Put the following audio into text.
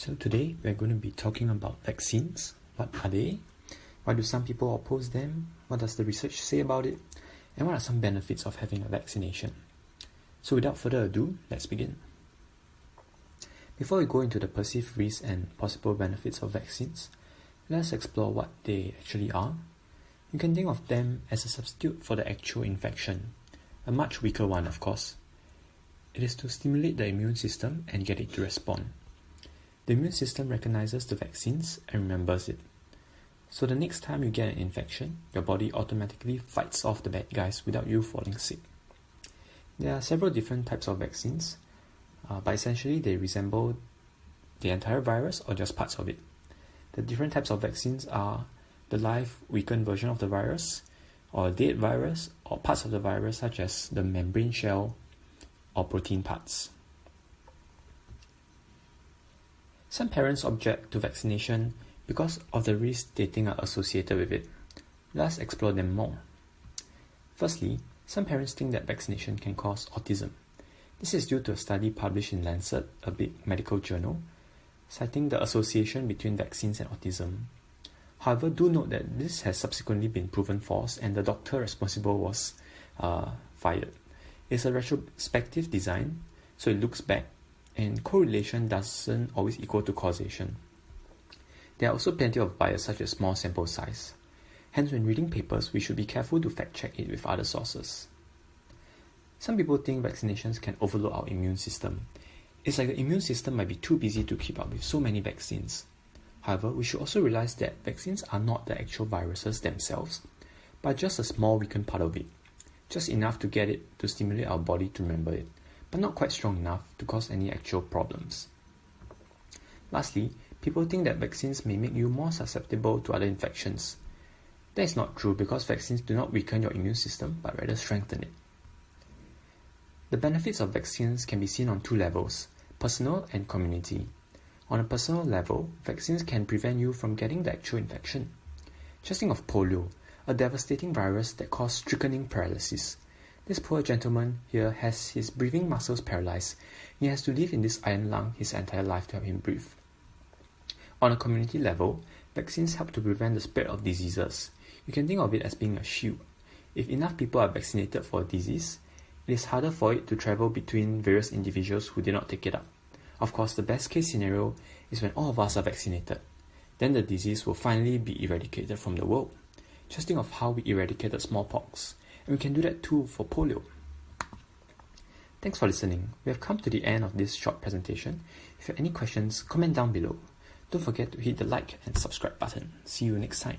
So today we're going to be talking about vaccines. What are they? Why do some people oppose them? What does the research say about it? And what are some benefits of having a vaccination? So without further ado, let's begin. Before we go into the perceived risks and possible benefits of vaccines, let's explore what they actually are. You can think of them as a substitute for the actual infection, a much weaker one of course. It is to stimulate the immune system and get it to respond. The immune system recognizes the vaccines and remembers it. So the next time you get an infection, your body automatically fights off the bad guys without you falling sick. There are several different types of vaccines, but essentially they resemble the entire virus or just parts of it. The different types of vaccines are the live weakened version of the virus, or a dead virus, or parts of the virus such as the membrane shell or protein parts. Some parents object to vaccination because of the risks they think are associated with it. Let's explore them more. Firstly, some parents think that vaccination can cause autism. This is due to a study published in Lancet, a big medical journal, citing the association between vaccines and autism. However, do note that this has subsequently been proven false and the doctor responsible was fired. It's a retrospective design, so it looks back, and correlation doesn't always equal to causation. There are also plenty of bias such as small sample size. Hence, when reading papers, we should be careful to fact-check it with other sources. Some people think vaccinations can overload our immune system. It's like the immune system might be too busy to keep up with so many vaccines. However, we should also realize that vaccines are not the actual viruses themselves, but just a small weakened part of it. Just enough to get it to stimulate our body to remember it, but not quite strong enough to cause any actual problems. Lastly, people think that vaccines may make you more susceptible to other infections. That is not true because vaccines do not weaken your immune system, but rather strengthen it. The benefits of vaccines can be seen on two levels, personal and community. On a personal level, vaccines can prevent you from getting the actual infection. Just think of polio, a devastating virus that caused strychnine paralysis. This poor gentleman here has his breathing muscles paralyzed. He has to live in this iron lung his entire life to help him breathe. On a community level, vaccines help to prevent the spread of diseases. You can think of it as being a shield. If enough people are vaccinated for a disease, it is harder for it to travel between various individuals who did not take it up. Of course, the best case scenario is when all of us are vaccinated. Then the disease will finally be eradicated from the world. Just think of how we eradicated smallpox, and we can do that too for polio. Thanks for listening. We have come to the end of this short presentation. If you have any questions, comment down below. Don't forget to hit the like and subscribe button. See you next time.